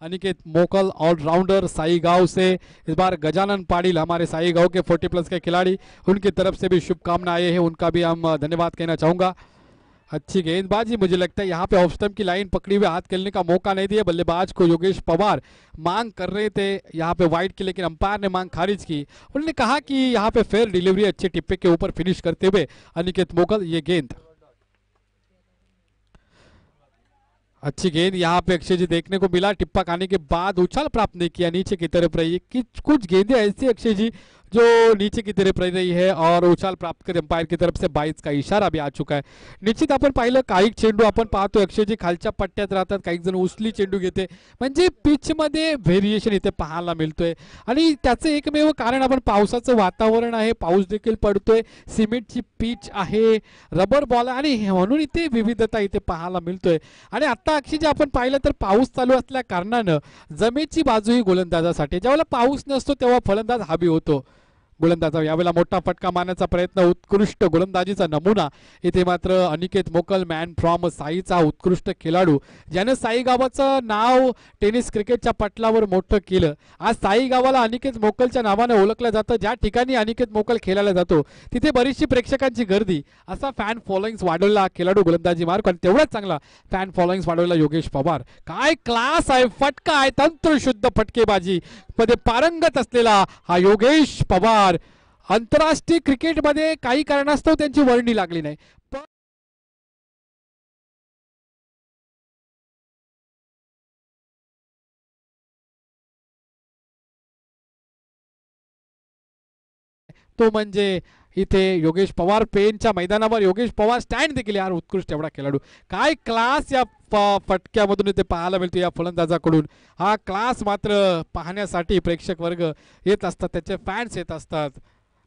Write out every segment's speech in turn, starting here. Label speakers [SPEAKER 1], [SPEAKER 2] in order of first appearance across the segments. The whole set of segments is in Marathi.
[SPEAKER 1] अनिकेत मोकल ऑलराउंडर साई गांव से। इस बार गजानन पाटिल हमारे साई गांव के 40+ के खिलाड़ी, उनकी तरफ से भी शुभकामनाएं हैं, उनका भी हम धन्यवाद कहना चाहूँगा। अच्छी गेंदबाजी, मुझे लगता है यहाँ पे ऑफ स्टंप की लाइन पकड़ी हुए हाथ खेलने का मौका नहीं दिया बल्लेबाज को। योगेश पवार मांग कर रहे थे यहाँ पे वाइड की, लेकिन अंपायर ने मांग खारिज की। उन्होंने कहा कि यहाँ पे फेयर डिलीवरी, अच्छे टिप्पे के ऊपर फिनिश करते हुए अनिकेत मोकल। ये गेंद अच्छी गेंद यहाँ पे अक्षय जी देखने को मिला। टिप्पा खाने के बाद उछाल प्राप्त नहीं किया, नीचे की तरफ रही। कुछ गेंदें ऐसी अक्षय जी जो नीचे की तरफ रही है और उछाल प्राप्त कर अंपायर की तरफ से 22 का इशारा भी आ चुका है। निश्चित आपण पाहिलं काही चेंडू आपण पाहतो अक्षय जी खालच्या पट्ट्यात राहतात, काही जण उचली चेंडू घेते, म्हणजे पिच मध्ये व्हेरिएशन इथे पाहायला मिळतोय। आणि त्याचं एकमेव कारण आपण पावसाचं वातावरण आहे, पाऊस देखील पडतोय, सिमेंटची पिच आहे, रबर बॉल आणि म्हणून इथे विविधता इथे पाहायला मिळतोय। आणि आता अक्षय जी आपण पाहिलं तर पाऊस चालू असल्या कारणानं जमेची बाजू ही गोलंदाजासाठी, ज्यावेळेला पाऊस नसतो तेव्हा फलंदाज हावी होतो। गोलंदाजा यावेळेला मोठा फटका मारण्याचा प्रयत्न, उत्कृष्ट गोलंदाजीचा नमुना इथे मात्र अनिकेत मोकल, मॅन फ्रॉम साईचा उत्कृष्ट खेळाडू, ज्याने साई गावाचं नाव टेनिस क्रिकेटच्या पटलावर मोठं केलं। आज साई गावाला अनिकेत मोकलच्या नावाने ओळखलं जातं। ज्या ठिकाणी अनिकेत मोकल खेळायला जातो तिथे बरीचशी प्रेक्षकांची गर्दी, असा फॅन फॉलोइंग वाढवला खेळाडू गोलंदाजी मार्ग, आणि तेवढाच चांगला फॅन फॉलोइंग वाढवला योगेश पवार। काय क्लास आहे, फटका आहे, तंत्रशुद्ध फटकेबाजी मध्ये पारंगत असलेला हा योगेश पवार। आंतरराष्ट्रीय क्रिकेटमध्ये काही कारणास्तव त्यांची वर्णी लागली नाही, तो म्हणजे इथे योगेश पवार। पेनच्या मैदानावर योगेश पवार स्टँड देखील, यार उत्कृष्ट एवढा खेळाडू, काय क्लास या फटक्यामधून इथे पाहायला मिळतो या फलंदाजाकडून। हा क्लास मात्र पाहण्यासाठी प्रेक्षक वर्ग येत असतात, त्याचे फॅन्स येत असतात।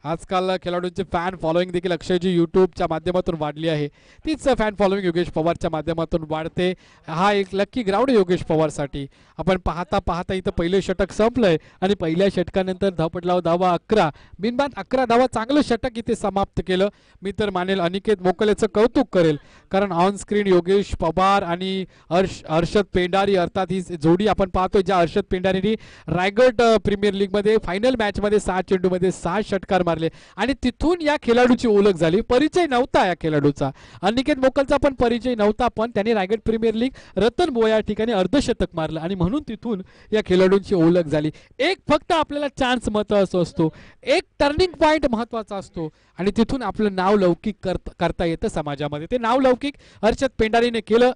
[SPEAKER 1] आजकाल खेळाडूंचे फॅन फॉलोइंग देखील अक्षयजी यूट्यूबच्या माध्यमातून वाढली आहे, तीच फॅन फॉलोइंग योगेश पवारच्या माध्यमातून वाढते। हा एक लकी ग्राउंड आहे योगेश पवारसाठी। आपण पाहता पाहता इथं पहिले षटक संपलंय आणि पहिल्या षटकानंतर धावपटलावर धावा 11, बिनबाद 11 धावा, चांगलं षटक इथे समाप्त केलं। मी तर मानेल अनिकेत मोकल याचं कौतुक करेल, कारण ऑन स्क्रीन योगेश पवार आणि हर्षद पेंडारी, अर्थात ही जोडी आपण पाहतोय, ज्या हर्षद पेंडारीने रायगड प्रीमियर लीग मध्ये फायनल मॅच मध्ये 6 चेंडूमध्ये 6 षटकार मारले आणि तिथून या खेळाडूची ओळख झाली। परिचय नव्हता या खेळाडूचा, अनिकेत मोकलचा पण परिचय नव्हता, पण त्याने रायगड प्रीमियर लीग रतनबो या ठिकाणी अर्धशतक मारलं आणि म्हणून तिथून या खेळाडूंची ओळख झाली। एक फक्त आपल्याला चान्स महत्त्वाचा असतो, एक टर्निंग पॉइंट महत्त्वाचा असतो आणि तिथून आपलं नाव लौकिक करता येतं समाजामध्ये। ते नाव लौकिक हर्षद पेंडारीने केलं,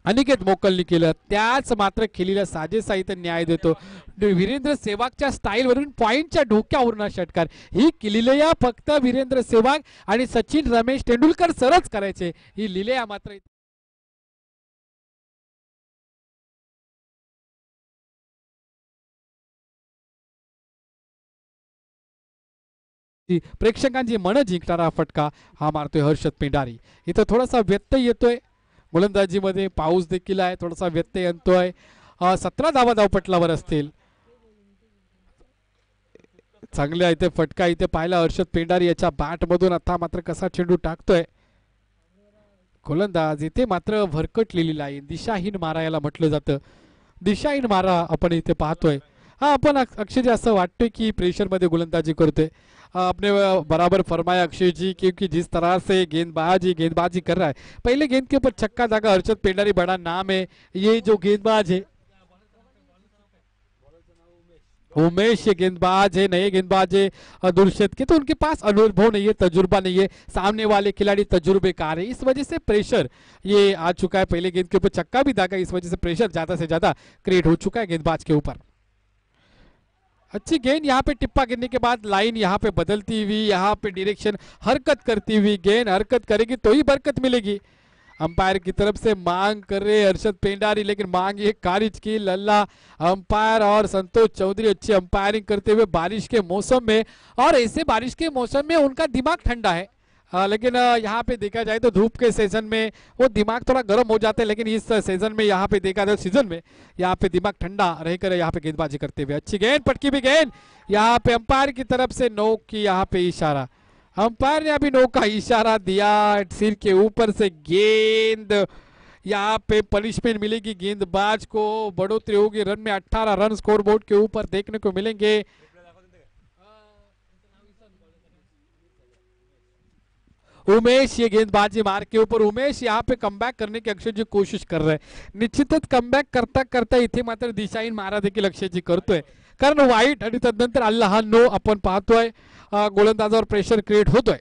[SPEAKER 1] अनिकेत मोकलनी केलं, त्याच मात्र खेळीला साजेसा इथं न्याय देतो। वीरेंद्र सेवागच्या स्टाईलवरून पॉइंटच्या डोक्यावरून षटकार, ही लिलया फक्त वीरेंद्र सेवाग आणि सचिन रमेश तेंडुलकर सरच करायचे, ही लिलया मात्र प्रेक्षकांची मन जिंकणारा फटका हा मारतोय हर्षद पेंडारी। इथं थोडासा व्यत्यय येतोय गोलंदाजीमध्ये, पाऊस देखील आहे, थोडासा व्यत्यय येतोय। 17 धावा धावपटलावर असतील, चांगल्या इथे फटका इथे पाहिला हर्षद पेंडारी याच्या बॅट मधून। आता मात्र कसा चेंडू टाकतोय गोलंदाज, इथे मात्र भरकटलेली लाईन, दिशाहीन मारा याला म्हटलं जातं, दिशाहीन मारा आपण इथे पाहतोय। हाँ अपन अक्षय जी असं वाटतोय की प्रेशर मध्ये गोलंदाजी करते, आपने बराबर फरमाया अक्षय जी, क्योंकि जिस तरह से गेंदबाजी कर रहा है, पहले गेंद के ऊपर छक्का दागा, हर्षद पेंडारी बड़ा नाम है, ये जो गेंदबाज है उमेश, ये गेंदबाज है, नए गेंदबाज है दुर्शत के, तो उनके पास अनुभव नहीं है, तजुर्बा नहीं है, सामने वाले खिलाड़ी तजुर्बेकार है, इस वजह से प्रेशर ये आ चुका है। पहले गेंद के ऊपर छक्का भी दागा, इस वजह से प्रेशर ज्यादा से ज्यादा क्रिएट हो चुका है गेंदबाज के ऊपर। अच्छी गेंद, यहाँ पे टिप्पा गिरने के बाद लाइन यहाँ पे बदलती हुई, यहाँ पे डायरेक्शन हरकत करती हुई, गेंद हरकत करेगी तो ही बरकत मिलेगी। अंपायर की तरफ से मांग कर रहे हर्षद पेंडारी, लेकिन मांग ये खारिज की। लल्ला अंपायर और संतोष चौधरी अच्छी अंपायरिंग करते हुए बारिश के मौसम में, और ऐसे बारिश के मौसम में उनका दिमाग ठंडा है, लेकिन यहाँ पे देखा जाए तो धूप के सीजन में वो दिमाग थोड़ा गर्म हो जाता है, लेकिन इस सीजन में यहाँ पे देखा जाए सीजन में यहाँ पे दिमाग ठंडा रहकर यहाँ पे गेंदबाजी करते हुए। अच्छी गेंद, पटकी भी गेंद, यहाँ पे अंपायर की तरफ से नो की यहाँ पे इशारा, अंपायर ने अभी नो का इशारा दिया। सिर के ऊपर से गेंद यहाँ पे पनिशमेंट मिलेगी, गेंदबाज को बढ़ोतरी होगी, रन में 18 रन स्कोर बोर्ड के ऊपर देखने को मिलेंगे। उमेश ये गेंदबाजी मार के ऊपर उमेश यहाँ पे कमबॅक करने की अक्षयची कोशिश कर रहे, निश्चितच कमबॅक करता करता इथे मात्र दिशाहीन मारा देखील अक्षयजी करतोय, कारण वाईट आणि तदनंतर आलेला हा नो आपण पाहतोय, गोलंदाजावर प्रेशर क्रिएट होतोय।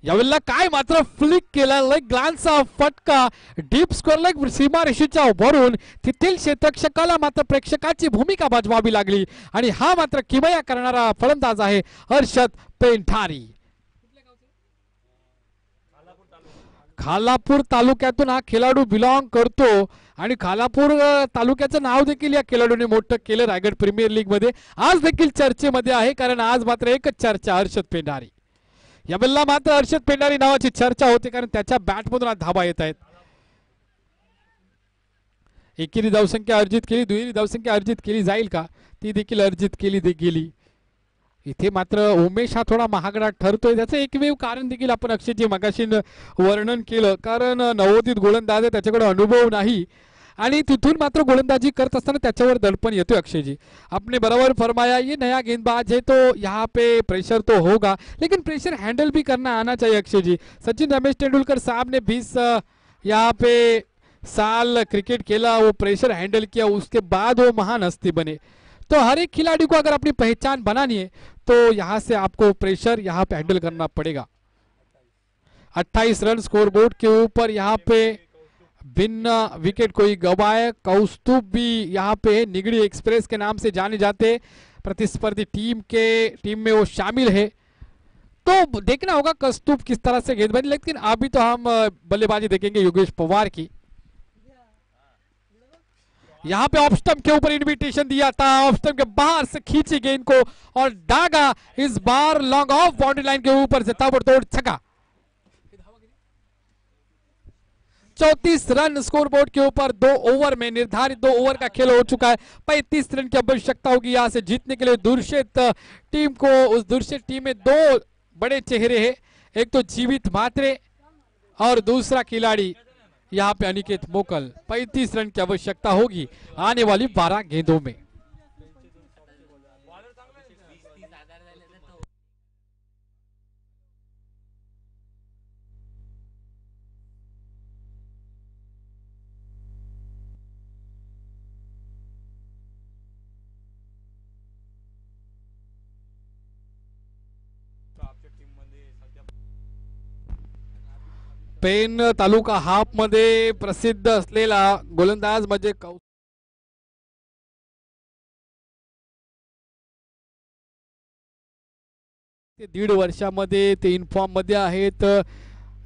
[SPEAKER 1] यावेळेला काय मात्र फ्लिक केला, लाईक ग्लान्सचा फटका डीप स्कोर लाईक सीमारेषेच्या वरून तेथील क्षेत्ररक्षकाला मात्र प्रेक्षकाची भूमिका बजवावी लागली आणि हा मात्र किमया करणारा फलंदाज आहे हर्षद पेंढारी। खालापूर तालुक्यातून हा खेळाडू बिलॉंग करतो आणि खालापूर तालुक्याचं नाव देखील या खेळाडूने मोठं केलं रायगड प्रीमियर लीग मध्ये, आज देखील चर्चेमध्ये आहे, कारण आज मात्र एकच चर्चा हर्षद पेंढारी। यावेळेला मात्र हर्षद पेंढारी नावाची चर्चा होते, कारण त्याच्या बॅटमधून आज धाबा येत आहेत। एकेरी धावसंख्या अर्जित केली, दुहेरी धावसंख्या अर्जित केली जाईल का, ती देखील अर्जित केली गेली। इथे मात्र उमेश हा थोडा महागडा ठरतोय, त्याचं एकमेव कारण देखील आपण अक्षयजी मगाशी वर्णन केलं, कारण नवोदित गोलंदाज आहे, त्याच्याकडे अनुभव नाही आणि तिथून मात्र गोलंदाजी करत असताना त्याच्यावर दडपण येतोय। अक्षयजी आपने बराबर फरमाया, ये नया गेंदबाज है तो यहाँ पे प्रेशर तो होगा, लेकिन प्रेशर हैंडल भी करना आना चाहिए। अक्षयजी सचिन रमेश तेंदुलकर साहब ने 20 यहाँ पे साल क्रिकेट खेला, वो प्रेशर हैंडल किया, उसके बाद वो महान हस्ती बने। तो हर एक खिलाड़ी को अगर अपनी पहचान बनानी है तो यहाँ से आपको प्रेशर यहाँ पे हैंडल करना पड़ेगा। 28 रन स्कोर बोर्ड के ऊपर यहाँ पे बिना विकेट कोई गवाए कौस्तुभ भी यहाँ पे निगड़ी एक्सप्रेस के नाम से जाने जाते प्रतिस्पर्धी टीम में वो शामिल है, तो देखना होगा कौस्तुभ किस तरह से गेंदबाजी। लेकिन अभी तो हम बल्लेबाजी देखेंगे योगेश पवार की। यहाँ पे ऑफ स्टंप के ऊपर इन्विटेशन दिया था, ऑफ स्टंप के बाहर से खींची गेंद को और दागा, इस बार लॉन्ग ऑफ बाउंड्री लाइन के ऊपर से ताबड़तोड़ छक्का। 34 रन स्कोर बोर्ड के ऊपर 2 ओवर में, निर्धारित 2 ओवर का खेल हो चुका है। 35 रन की आवश्यकता होगी यहाँ से जीतने के लिए दुर्शेत टीम को। उस दुर्शेत टीम में 2 बड़े चेहरे हैं, एक तो जीवित म्हात्रे और दूसरा खिलाड़ी यहाँ पे अनिकेत मोकल। 35 रन की आवश्यकता होगी आने वाली 12 गेंदों में। पेन तालुका हाफ मध्ये प्रसिद्ध असलेला गोलंदाज म्हणजे ते 1.5 वर्षामध्ये ते इन्फॉर्म मध्ये आहेत,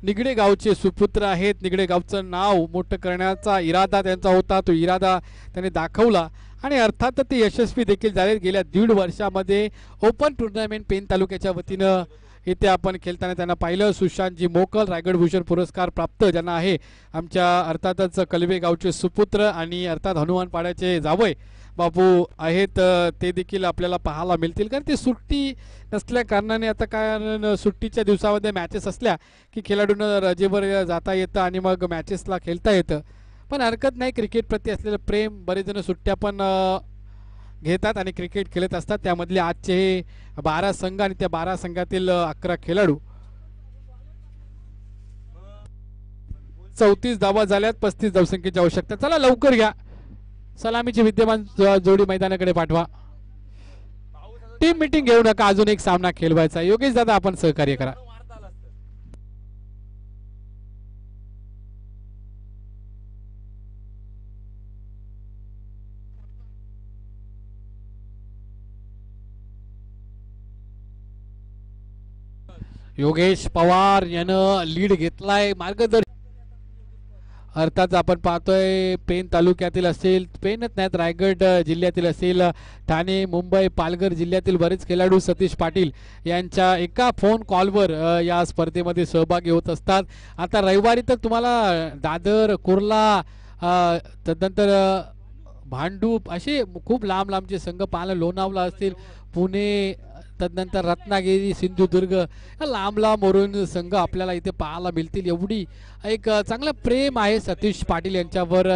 [SPEAKER 1] निगडे गावचे सुपुत्र आहेत। निगडे गावचं नाव मोठं करण्याचा इरादा त्यांचा होता, तो इरादा त्याने दाखवला आणि अर्थात ते यशस्वी देखील झाले। गेल्या 1.5 वर्षामध्ये ओपन टूर्नामेंट पेन तालुक्याच्या वतीनं इथे आपण खेळताना त्यांना पाहिलं। सुशांतजी मोकल रायगड भूषण पुरस्कार प्राप्त ज्यांना आहे, आमच्या अर्थातच कलवे गावचे सुपुत्र आणि अर्थात हनुमान पाड्याचे जावई बापू आहेत, ते देखील आपल्याला पाहायला मिळतील, कारण ते सुट्टी नसल्या कारणाने, आता कारण सुट्टीच्या दिवसामध्ये मॅचेस असल्या की खेळाडूंना रजेवर जाता येतं आणि मग मॅचेसला खेळता येतं, पण हरकत नाही। क्रिकेट प्रती असलेलं प्रेम, बरेच जण सुट्ट्या पण घेतात आणि क्रिकेट खेळत असतात। त्यामधले आजचे हे 12 संघ आणि त्या 12 संघातील 11 खेळाडू। 34 धावा झाल्यात, 35 धावसंख्येची आवश्यकता। चला लवकर घ्या, सलामीची विद्यमान जोडी मैदानाकडे पाठवा, टीम मीटिंग घेऊ नका, अजून एक सामना खेळवायचा। योगेश दादा आपण सहकार्य करा। योगेश पवार यानं लीड घेतलाय, मार्गदर्शन अर्थात आपण पाहतोय पेन तालुक्यातील असेल, पेनच नाहीत रायगड जिल्ह्यातील असेल, ठाणे मुंबई पालघर जिल्ह्यातील बरेच खेळाडू सतीश पाटील यांच्या एका फोन कॉलवर या स्पर्धेमध्ये सहभागी होत असतात। आता रविवारी तर तुम्हाला दादर, कुर्ला, तदनंतर भांडूप असे खूप लांब लांबचे संघ पाहायला, लोणावळा असतील, पुणे तदनंतर रत्नागिरी, सिंधुदुर्ग लांब लांबवरून संघ आपल्याला इथे पाहायला मिळतील. एवढी एक चांगलं प्रेम आहे सतीश पाटील यांच्यावर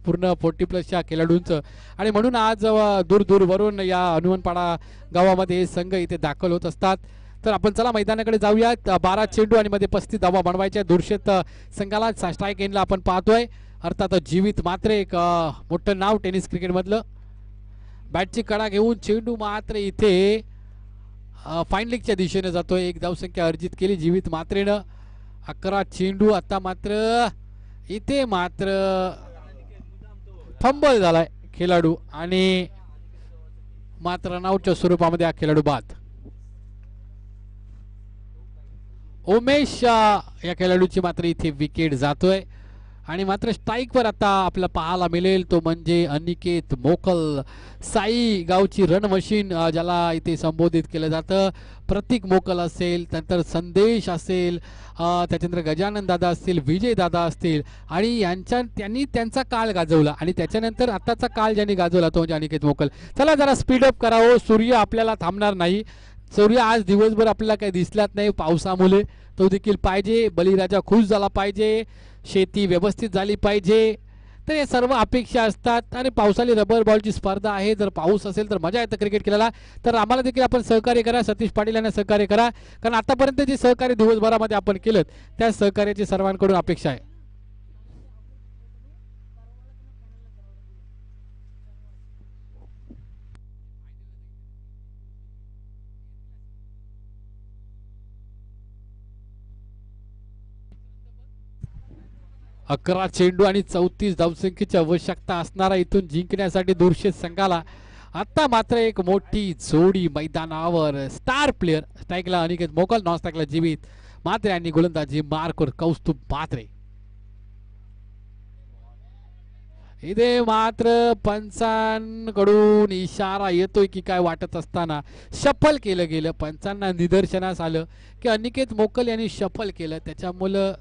[SPEAKER 1] पूर्ण 40+ या खेळाडूंचं. आणि म्हणून आज दूरवरून या हनुमानपाडा गावामध्ये हे संघ इथे दाखल होत असतात. तर आपण चला मैदानाकडे जाऊयात. 12 चेंडू आणि मध्ये 35 धावा बनवायच्या. दुर्शेत संघाला स्ट्राईक एंडला आपण पाहतोय. अर्थात जीवित मात्र एक मोठं नाव टेनिस क्रिकेटमधलं. बॅटची कडा घेऊन चेंडू मात्र इथे फाईन लेगच्या दिशेने जातोय. एक धावसंख्या अर्जित केली जीवित मात्रेनं. 11 चेंडू. आता मात्र इथे मात्र फंबल झालाय खेळाडू आणि मात्र रनआउटच्या स्वरूपामध्ये हा खेळाडू बाद. उमेश या खेळाडूची मात्र इथे विकेट जातोय आणि मात्र स्ट्राईकवर आता आपल्याला पाहायला मिळेल तो म्हणजे अनिकेत मोकल. साई गावची रण मशीन ज्याला इथे संबोधित केलं जातं. प्रतीक मोकल असेल, त्यानंतर संदेश असेल, त्याच्यानंतर गजानन दादा असतील, विजय दादा असतील आणि त्यांनी त्यांचा काळ गाजवला आणि त्याच्यानंतर आताचा काळ ज्यांनी गाजवला तो म्हणजे अनिकेत मोकल. चला जरा स्पीडअप करावं. सूर्य आपल्याला थांबणार नाही. सूर्य आज दिवसभर आपल्याला काही दिसलाच नाही पावसामुळे. तो देखील पाहिजे. बळीराजा खुश झाला पाहिजे. शेती व्यवस्थित झाली पाहिजे. तर हे सर्व अपेक्षा असतात आणि पावसाळी रबर बॉलची स्पर्धा आहे. जर पाऊस असेल तर मजा येतं क्रिकेट खेळायला. तर आम्हाला देखील आपण सहकार्य करा. सतीश पाटील यांना सहकार्य करा. कारण आतापर्यंत जे सहकार्य दिवसभरामध्ये आपण केलं त्या सहकार्याची सर्वांकडून अपेक्षा आहे. अकरा चेंडू आणि 34 धावसंख्येची आवश्यकता असणारा इथून जिंकण्यासाठी दुर्शेत संघाला आता मात्र एक मोठी जोडी मैदानावर. स्टार प्लेयर स्ट्राईकला अनिकेत मोकल, नॉन स्ट्राईकला जीवित मात्रे आणि गोलंदाजी मार्कवर कौस्तुभ मात्रे. इथे मात्र पंचांकडून इशारा येतोय की काय वाटत असताना शफल केलं गेलं. पंचांना निदर्शनास आलं की अनिकेत मोकल यांनी शफल केलं. त्याच्यामुळं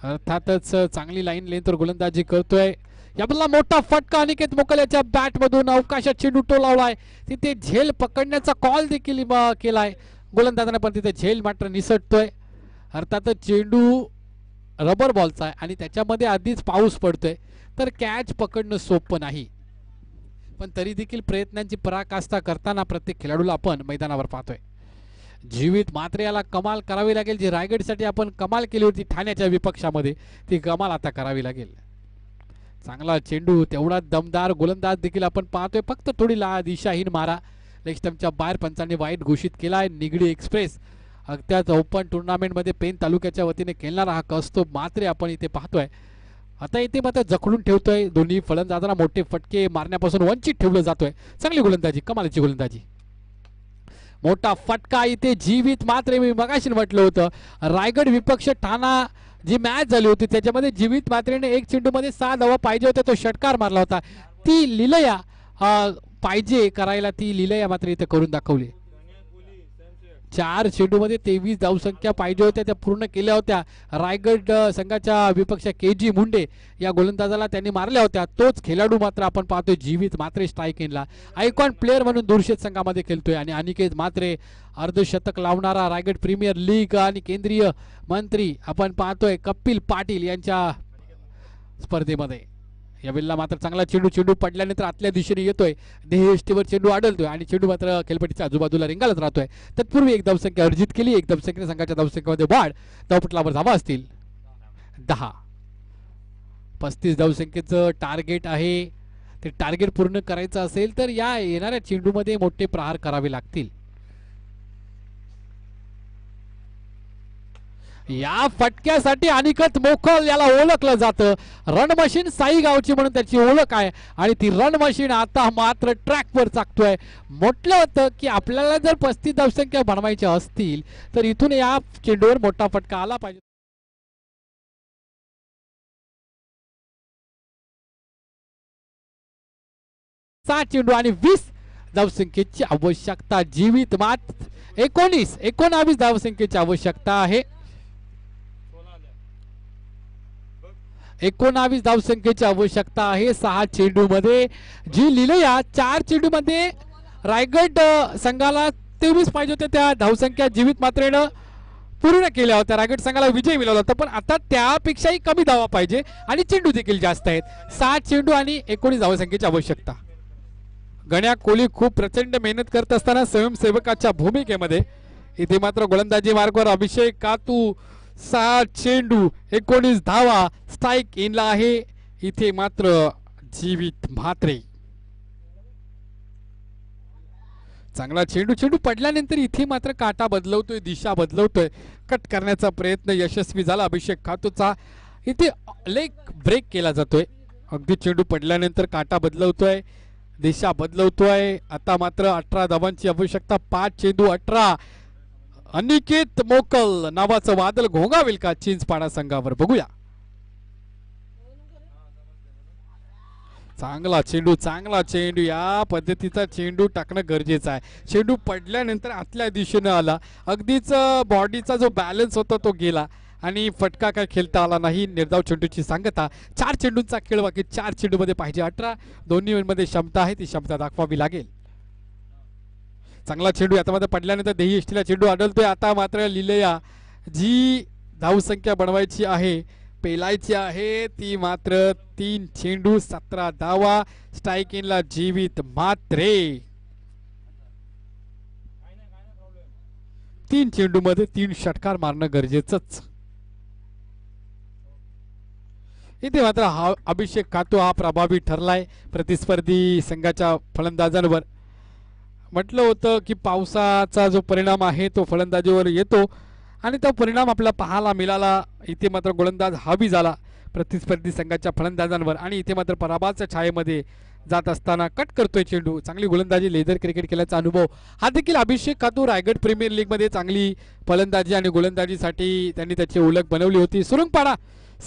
[SPEAKER 1] अर्थातच चांगली लाईन लेंथवर गोलंदाजी करतोय. याला मोठा फटका अनिकेत मोकल याच्या बॅट मधून अवकाशात चेंडू टोलावलाय. तिथे झेल पकडण्याचा कॉल देखील केलाय गोलंदाजाने पण तिथे झेल मात्र निसटतोय. अर्थातच चेंडू रबर बॉलचा आहे आणि त्याच्यामध्ये आधीच पाऊस पडतोय तर कॅच पकडणं सोपं नाही. पण तरी देखील प्रयत्नांची पराकाष्ठा करताना प्रत्येक खेळाडूला आपण मैदानावर पाहतोय. जीवित मात्र याला कमाल करावी लागेल. जी रायगडसाठी आपण कमाल केली होती ठाण्याच्या विपक्षामध्ये ती कमाल आता करावी लागेल. चांगला चेंडू, तेवढा दमदार गोलंदाज देखील आपण पाहतोय. फक्त थोडी दिशाहीन मारा लेग स्टंपच्या बाहेर पंचांनी वाईट घोषित केलाय. निगडी एक्सप्रेस अगत्याच ओपन टुर्नामेंटमध्ये पेन तालुक्याच्या वतीने खेळणारा हा कौस्तुभ मात्रे आपण इथे पाहतोय. आता इथे मात्र जखडून ठेवतोय. दोन्ही फलंदाजांना मोठे फटके मारण्यापासून वंचित ठेवलं जातोय. चांगली गोलंदाजी, कमालीची गोलंदाजी. मोठा फटका इथे जीवित मात्र. मी मगाशी म्हटलं होतं रायगड विपक्ष ठाणा जी मॅच झाली होती त्याच्यामध्ये जीवित मात्रेने 1 चेंडूमध्ये 6 धावा पाहिजे होत्या. तो षटकार मारला होता. ती लीलया पाहिजे करायला ती लीलया मात्र इथे करून दाखवली. 4 चेंडूमध्ये 23 धावसंख्या पाहिजे होत्या त्या पूर्ण केल्या होत्या. रायगड संघाच्या विपक्ष KG मुंडे या गोलंदाजाला त्यांनी मारल्या होत्या. तोच खेळाडू मात्र आपण पाहतोय जीवित मात्रे स्ट्राईक एंडला आयकॉन प्लेअर म्हणून दुर्शेत संघामध्ये खेळतोय. आणि अनिकेत मात्रे अर्धशतक लावणारा रायगड प्रीमियर लीग आणि केंद्रीय मंत्री आपण पाहतोय कपिल पाटील यांच्या स्पर्धेमध्ये. यावेळेला मात्र चांगला चेंडू पडल्यानंतर आतल्या दिशेने येतोय. देहष्टीवर चेंडू आढळतोय आणि चेंडू मात्र खेळपट्टीच्या आजूबाजूला रिंगाळत राहतोय. तत्पूर्वी एक धावसंख्या अर्जित केली. एक धावसंख्येने संघाच्या धावसंख्येमध्ये वाढ. धावपटलावर धावा असतील 10. 35 धावसंख्येचं टार्गेट आहे. ते टार्गेट पूर्ण करायचं असेल तर या येणाऱ्या चेंडूमध्ये मोठे प्रहार करावे लागतील. या फटक्यासाठी अनिकेत मोकल याला ओळखलं जातं. रन मशीन साई गावची म्हणून त्याची ओळख आहे आणि ती रन मशीन आता मात्र ट्रॅकवर चाकतोय. म्हटलं होतं की आपल्याला जर 35 धावसंख्या बनवायच्या असतील तर इथून या चेंडूवर मोठा फटका आला पाहिजे. 7 चेंडू आणि 20 धावसंख्येची आवश्यकता. जीवित मात 19 धावसंख्येची आवश्यकता आहे. 19 धावसंख्येची आवश्यकता आहे 6 चेंडूमध्ये. जी लीलया 4 चेंडूमध्ये रायगड संघाला 23 पाहिजे होते त्या धावसंख्या जीवित मात्रेनं पूर्ण केल्या होत्या. रायगड संघाला विजय मिळवला होता, पण आता त्यापेक्षाही कमी धावा पाहिजे आणि चेंडू देखील जास्त आहेत. 7 चेंडू आणि 19 धावसंख्येची आवश्यकता. गण्या कोहली खूप प्रचंड मेहनत करत असताना स्वयंसेवकाच्या भूमिकेमध्ये इथे मात्र गोलंदाजी मार्गावर अभिषेक कातू 7 चेंडू 19 धावा स्ट्राईक इनला आहे. इथे मात्र जीवित म्हात्रे चांगला चेंडू. चेंडू पडल्यानंतर इथे मात्र काटा बदलवतोय, दिशा बदलवतोय. कट करण्याचा प्रयत्न यशस्वी झाला अभिषेक कातूचा. इथे लेग ब्रेक केला जातोय. अगदी चेंडू पडल्यानंतर काटा बदलवतोय, दिशा बदलवतोय. आता मात्र 18 धावांची आवश्यकता. 5 चेंडू 18. अनिकेत मोकल नावाचं वादळ घोंगावेल का चिंचपाडा संघावर, बघूया. चांगला चेंडू, चांगला चेंडू. या पद्धतीचा चेंडू टाकणं गरजेचं आहे. चेंडू पडल्यानंतर आतल्या दिशेनं आला, अगदीच बॉडीचा जो बॅलन्स होता तो गेला आणि फटका काय खेळता आला नाही. निर्धाव चेंडूची सांगता. 4 चेंडूंचा खेळ बाकी. 4 चेंडूमध्ये पाहिजे 18. दोन्ही मध्ये क्षमता आहे, ती क्षमता दाखवावी लागेल. चांगला चेंडू आता मात्र पडल्यानंतर देही एष्टीला चेंडू आढळतोय. आता मात्र लिलया जी धावसंख्या बनवायची आहे, पेलायची आहे, ती मात्र 3 चेंडू 17 धावा स्ट्राईक इनला जीवित मात्रे. 3 चेंडू मध्ये 3 षटकार मारणं गरजेचंच. इथे मात्र हा अभिषेक कातू हा प्रभावी ठरलाय प्रतिस्पर्धी संघाच्या फलंदाजांवर. म्हटलं होतं की पावसाचा जो परिणाम आहे तो फलंदाजीवर येतो आणि तो परिणाम आपल्याला पाहायला मिळाला. इथे मात्र गोलंदाज हावी झाला प्रतिस्पर्धी संघाच्या फलंदाजांवर आणि इथे मात्र पराभवाच्या छायेमध्ये जात असताना कट करतोय चेंडू. चांगली गोलंदाजी, लेदर क्रिकेट केल्याचा अनुभव हा देखील अभिषेक कातू. रायगड प्रीमियर लीगमध्ये चांगली फलंदाजी आणि गोलंदाजीसाठी त्यांनी त्याची ओळख बनवली होती. सुरुंगपाडा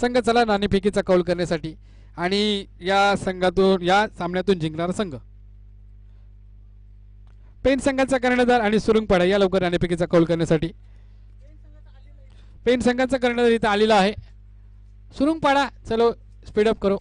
[SPEAKER 1] संघ चला नाणेफेकीचा कौल करण्यासाठी आणि या संघातून या सामन्यातून जिंकणारा संघ पेन संघाचा कर्णधार आणि सुरुंगपाडा या लवकर नाणेफेकीचा कौल करण्यासाठी. पेन संघाचा कर्णधार इथं आलेला आहे. सुरुंगपाडा चलो स्पीड अप करो.